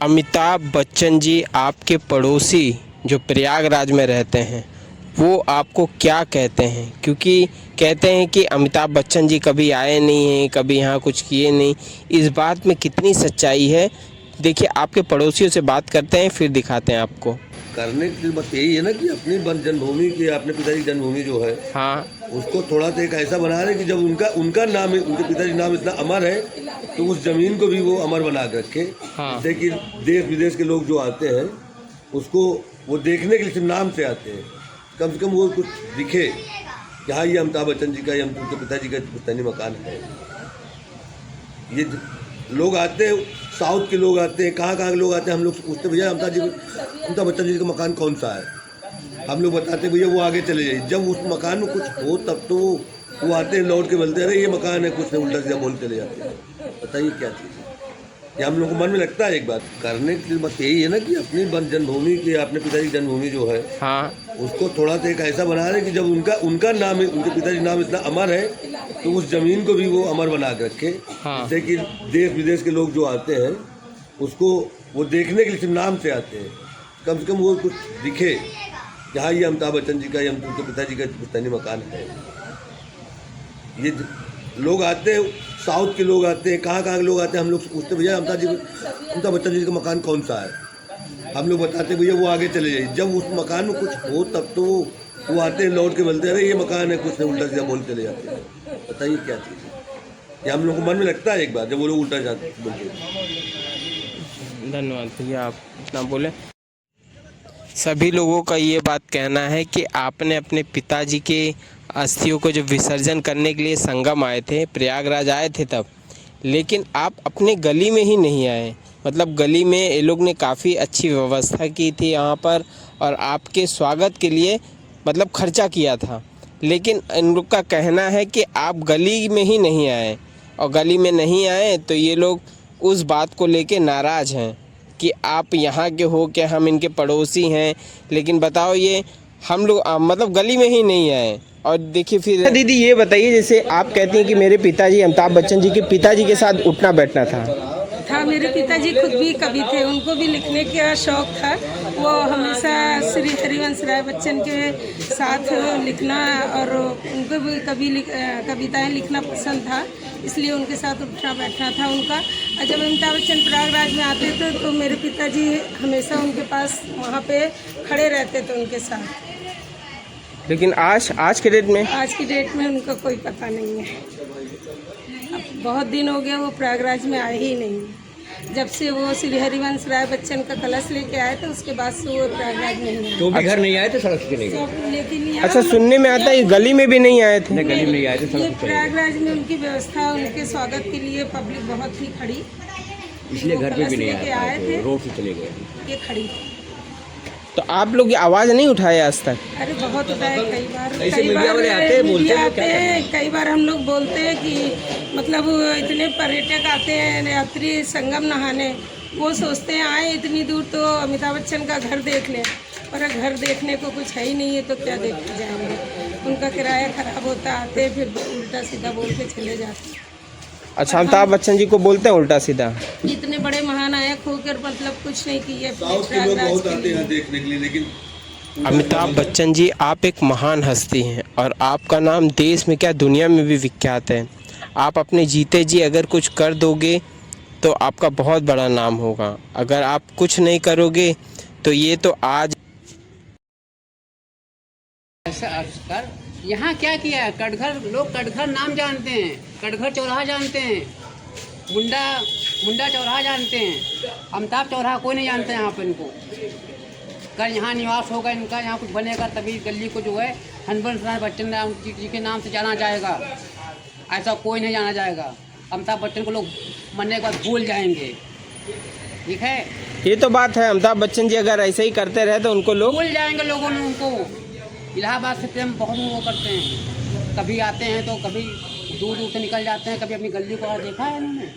अमिताभ बच्चन जी आपके पड़ोसी जो प्रयागराज में रहते हैं वो आपको क्या कहते हैं? क्योंकि कहते हैं कि अमिताभ बच्चन जी कभी आए नहीं हैं, कभी यहाँ कुछ किए नहीं। इस बात में कितनी सच्चाई है? देखिए, आपके पड़ोसियों से बात करते हैं, फिर दिखाते हैं आपको। करने की बात यही है ना कि अपनी जन्मभूमि की, अपने पिताजी की जन्मभूमि जो है, हाँ, उसको थोड़ा सा एक ऐसा बना रहे कि जब उनका नाम, उनके पिताजी नाम इतना अमर है तो उस जमीन को भी वो अमर बना के रखे। हाँ। जैसे कि देश विदेश के लोग जो आते हैं उसको वो देखने के लिए सिर्फ नाम से आते हैं, कम से कम वो कुछ दिखे कि हाँ ये अमिताभ बच्चन जी का, ये उनके पिताजी का पुश्तैनी मकान है। ये लोग आते हैं, साउथ के लोग आते हैं, कहाँ कहाँ के लोग आते हैं। हम लोग पूछते भैया अमिताभ बच्चन जी का मकान कौन सा है, हम लोग बताते भैया वो आगे चले जाइए। जब उस मकान में कुछ हो तब तो वो आते हैं, लौट के बोलते अरे ये मकान है, कुछ नहीं, उल्टा सीधा बोल चले जाते हैं। बताइए क्या चीज़ है ये, हम लोग को मन में लगता है। एक बात करने की बात यही है ना कि अपनी जन्मभूमि की, अपने पिताजी की जन्मभूमि जो है, हाँ, उसको थोड़ा सा एक ऐसा बना रहे कि जब उनका नाम, उनके पिताजी नाम इतना अमर है तो उस जमीन को भी वो अमर बना के रखे। हाँ। जैसे कि देश विदेश के लोग जो आते हैं उसको वो देखने के लिए सिर्फ नाम से आते हैं, कम से कम वो कुछ दिखे कि हाँ ये अमिताभ बच्चन जी का, ये उनके पिताजी का पुश्तैनी मकान है। ये लोग आते हैं, साउथ के लोग आते हैं, कहाँ कहाँ के लोग आते हैं। हम लोग पूछते भैया अमिताभ बच्चन जी का मकान कौन सा है, हम लोग बताते भैया वो आगे चले जाइए। जब उस मकान में कुछ हो तब तो वो आते हैं, लौट के बोलते अरे ये मकान है, कुछ नहीं, उल्टा सीधा बोल चले जाते हैं। बताइए क्या चीज़ है ये, हम लोग को मन में लगता है एक बार जब वो लोग उल्टा जाते बोलते हैं। धन्यवाद भैया, आप इतना बोले। सभी लोगों का ये बात कहना है कि आपने अपने पिताजी के अस्थियों को जो विसर्जन करने के लिए संगम आए थे, प्रयागराज आए थे तब, लेकिन आप अपने गली में ही नहीं आए। मतलब गली में ये लोग ने काफ़ी अच्छी व्यवस्था की थी यहाँ पर और आपके स्वागत के लिए मतलब खर्चा किया था, लेकिन इन लोग का कहना है कि आप गली में ही नहीं आए, और गली में नहीं आए तो ये लोग उस बात को लेके नाराज़ हैं कि आप यहाँ के हो के हम इनके पड़ोसी हैं। लेकिन बताओ, ये हम लोग मतलब गली में ही नहीं आए। और देखिए फिर दीदी ये बताइए, जैसे आप कहती हैं कि मेरे पिताजी अमिताभ बच्चन जी के पिताजी के साथ उठना बैठना था। मेरे पिताजी खुद भी कवि थे, उनको भी लिखने का शौक था। वो हमेशा श्री हरिवंश राय बच्चन के साथ लिखना और उनको भी कविताएं लिखना पसंद था, इसलिए उनके साथ उठना बैठना था उनका। और जब अमिताभ बच्चन प्रयागराज में आते थे तो मेरे पिताजी हमेशा उनके पास वहाँ पे खड़े रहते थे उनके साथ। लेकिन आज के डेट में उनका कोई पता नहीं है। अब बहुत दिन हो गए वो प्रयागराज में आए ही नहीं। जब से वो श्री हरिवंश राय बच्चन का कलश लेके आए थे उसके बाद से वो प्रयागराज नहीं आए। तो भी घर नहीं आए थे, सड़क के नहीं लेकिन अच्छा, सुनने में आता है गली में भी नहीं आए थे। गली में नहीं आए थे, ये सड़क पे प्रयागराज में उनकी व्यवस्था, उनके स्वागत के लिए पब्लिक बहुत ही खड़ी, इसलिए घर पे भी नहीं लेके आए थे, रोड से चले गए। ये खड़ी। तो आप लोग की आवाज़ नहीं उठाए आज तक? अरे बहुत उठाए, कई बार मीडिया वाले आते हैं, बोलते हैं, आते हैं, कई बार हम लोग बोलते हैं कि मतलब इतने पर्यटक आते हैं यात्री संगम नहाने, वो सोचते हैं आए इतनी दूर तो अमिताभ बच्चन का घर देख लें, पर घर देखने को कुछ है ही नहीं है तो क्या देख के जाएंगे। उनका किराया खराब होता, आते फिर उल्टा सीधा बोल के चले जाते। अच्छा, अमिताभ बच्चन जी को बोलते हैं उल्टा सीधा? इतने बड़े महानायक होकर मतलब कुछ नहीं किए। साउथ के लोग बहुत आते हैं देखने के लिए, लेकिन अमिताभ बच्चन जी, आप एक महान हस्ती हैं और आपका नाम देश में क्या दुनिया में भी विख्यात है। आप अपने जीते जी अगर कुछ कर दोगे तो आपका बहुत बड़ा नाम होगा। अगर आप कुछ नहीं करोगे तो ये तो आज कर यहाँ क्या किया है। कटघर लोग कटघर नाम जानते हैं, कटघर चौराहा जानते हैं, मुंडा चौराहा जानते हैं, अमिताभ चौराहा कोई नहीं जानता यहाँ पर। इनको अगर यहाँ निवास होगा इनका, यहाँ कुछ बनेगा तभी गली को जो है हरिवंश राय बच्चन जी के नाम से जाना जाएगा, ऐसा कोई नहीं जाना जाएगा। अमिताभ बच्चन को लोग मरने के बाद भूल जाएंगे, ठीक है। ये तो बात है, अमिताभ बच्चन जी अगर ऐसे ही करते रहे तो उनको लोग भूल जाएंगे। लोगों ने उनको इलाहाबाद से प्रेम बहुत वो करते हैं, कभी आते हैं तो कभी दूर दूर से निकल जाते हैं। कभी अपनी गली को देखा है इन्होंने?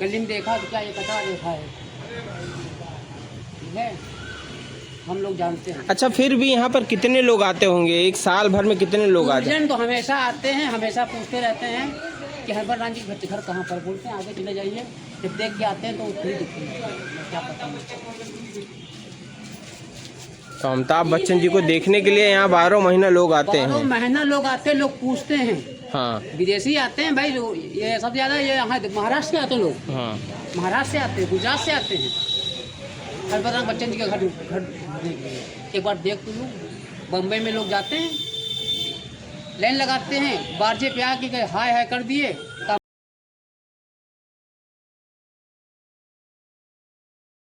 गली में देखा तो क्या ये कचरा देखा है, ठीक है, हम लोग जानते हैं। अच्छा, फिर भी यहाँ पर कितने लोग आते होंगे एक साल भर में? कितने लोग आते हैं? तो हमेशा आते हैं, हमेशा पूछते रहते हैं कि हरिवंश राय जी घर कहाँ पर। बोलते हैं आगे चले जाइए, जब देख के आते हैं तो खुद ही दिखते हैं, क्या पता नहीं। तो अमिताभ बच्चन जी को देखने के लिए यहाँ 12 महीना लोग आते 12 हैं। महीना लोग आते हैं, लोग पूछते हैं, हाँ विदेशी आते हैं भाई, जो ये सबसे ज़्यादा ये यहाँ महाराष्ट्र से आते हैं लोग, हाँ। महाराष्ट्र से आते हैं, गुजरात से आते हैं, हर बार बच्चन जी का घर देखने के लिए। एक बार देख तो लो, बम्बई में लोग जाते हैं, लाइन लगाते हैं, बारजे पे आके गए हाय हाय कर दिए।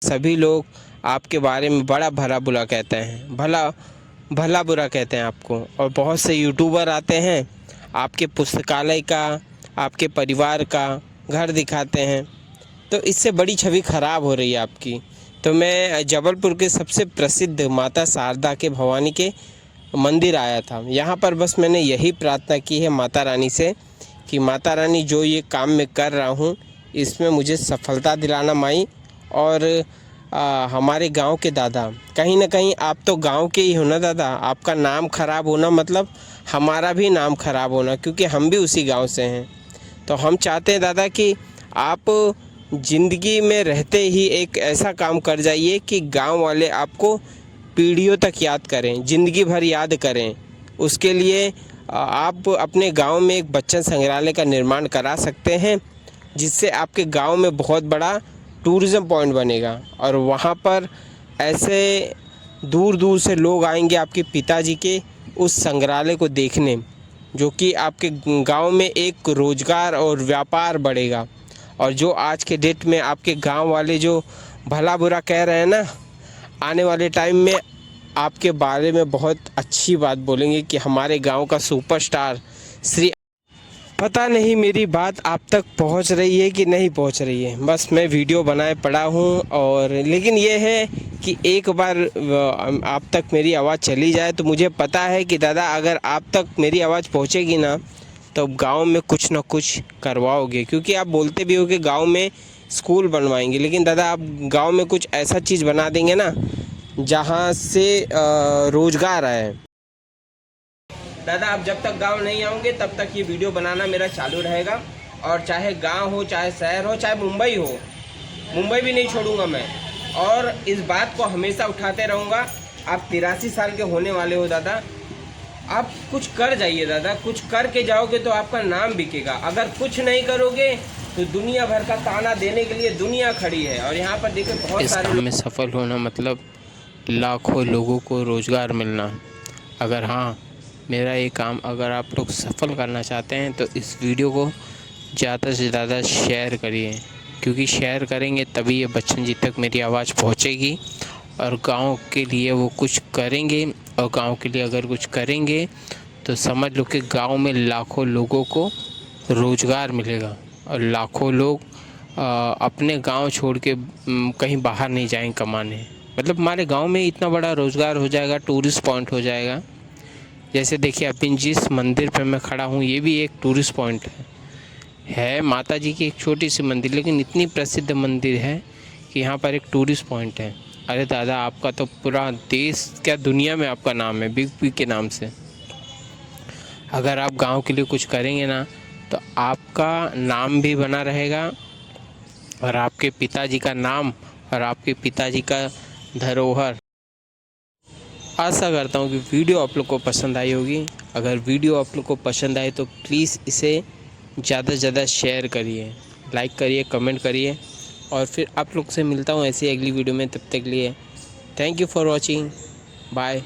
सभी लोग आपके बारे में बड़ा भला बुरा कहते हैं, भला बुरा कहते हैं आपको। और बहुत से यूट्यूबर आते हैं, आपके पुस्तकालय का, आपके परिवार का घर दिखाते हैं, तो इससे बड़ी छवि खराब हो रही है आपकी। तो मैं जबलपुर के सबसे प्रसिद्ध माता शारदा के भवानी के मंदिर आया था। यहाँ पर बस मैंने यही प्रार्थना की है माता रानी से कि माता रानी जो ये काम मैं कर रहा हूँ इसमें मुझे सफलता दिलाना माई। और हमारे गांव के दादा, कहीं ना कहीं आप तो गांव के ही हो ना दादा, आपका नाम खराब होना मतलब हमारा भी नाम खराब होना, क्योंकि हम भी उसी गांव से हैं। तो हम चाहते हैं दादा कि आप ज़िंदगी में रहते ही एक ऐसा काम कर जाइए कि गांव वाले आपको पीढ़ियों तक याद करें, ज़िंदगी भर याद करें। उसके लिए आप अपने गांव में एक बच्चन संग्रहालय का निर्माण करा सकते हैं, जिससे आपके गांव में बहुत बड़ा टूरिज़्म पॉइंट बनेगा और वहाँ पर ऐसे दूर दूर से लोग आएंगे आपके पिताजी के उस संग्रहालय को देखने, जो कि आपके गांव में एक रोज़गार और व्यापार बढ़ेगा। और जो आज के डेट में आपके गांव वाले जो भला बुरा कह रहे हैं ना, आने वाले टाइम में आपके बारे में बहुत अच्छी बात बोलेंगे कि हमारे गांव का सुपरस्टार श्री। पता नहीं मेरी बात आप तक पहुंच रही है कि नहीं पहुंच रही है, बस मैं वीडियो बनाए पड़ा हूं। और लेकिन ये है कि एक बार आप तक मेरी आवाज़ चली जाए तो मुझे पता है कि दादा अगर आप तक मेरी आवाज़ पहुंचेगी ना तो गांव में कुछ ना कुछ करवाओगे, क्योंकि आप बोलते भी हो कि गांव में स्कूल बनवाएंगे। लेकिन दादा आप गांव में कुछ ऐसा चीज़ बना देंगे ना जहां से रोज़गार आए। दादा आप जब तक गांव नहीं आओगे तब तक ये वीडियो बनाना मेरा चालू रहेगा, और चाहे गांव हो, चाहे शहर हो, चाहे मुंबई हो, मुंबई भी नहीं छोड़ूंगा मैं। और इस बात को हमेशा उठाते रहूँगा। आप 83 साल के होने वाले हो दादा, आप कुछ कर जाइए दादा, कुछ करके जाओगे तो आपका नाम बिकेगा। अगर कुछ नहीं करोगे तो दुनिया भर का ताना देने के लिए दुनिया खड़ी है। और यहाँ पर देखिए बहुत सारे काम में सफल होना मतलब लाखों लोगों को रोज़गार मिलना। अगर हाँ मेरा ये काम अगर आप लोग सफल करना चाहते हैं तो इस वीडियो को ज़्यादा से ज़्यादा शेयर करिए, क्योंकि शेयर करेंगे तभी ये बच्चन जी तक मेरी आवाज़ पहुंचेगी और गांव के लिए वो कुछ करेंगे। और गांव के लिए अगर कुछ करेंगे तो समझ लो कि गांव में लाखों लोगों को रोज़गार मिलेगा और लाखों लोग अपने गांव छोड़ के कहीं बाहर नहीं जाएंगे कमाने। मतलब हमारे गांव में इतना बड़ा रोज़गार हो जाएगा, टूरिस्ट पॉइंट हो जाएगा। जैसे देखिए अभी जिस मंदिर पर मैं खड़ा हूँ ये भी एक टूरिस्ट पॉइंट है माता जी की एक छोटी सी मंदिर, लेकिन इतनी प्रसिद्ध मंदिर है कि यहाँ पर एक टूरिस्ट पॉइंट है। अरे दादा आपका तो पूरा देश क्या दुनिया में आपका नाम है बिग बी के नाम से। अगर आप गांव के लिए कुछ करेंगे ना तो आपका नाम भी बना रहेगा और आपके पिताजी का नाम और आपके पिताजी का धरोहर। आशा करता हूँ कि वीडियो आप लोग को पसंद आई होगी। अगर वीडियो आप लोग को पसंद आए तो प्लीज़ इसे ज़्यादा से ज़्यादा शेयर करिए, लाइक करिए, कमेंट करिए। और फिर आप लोग से मिलता हूँ ऐसी अगली वीडियो में। तब तक के लिए thank you for watching, bye.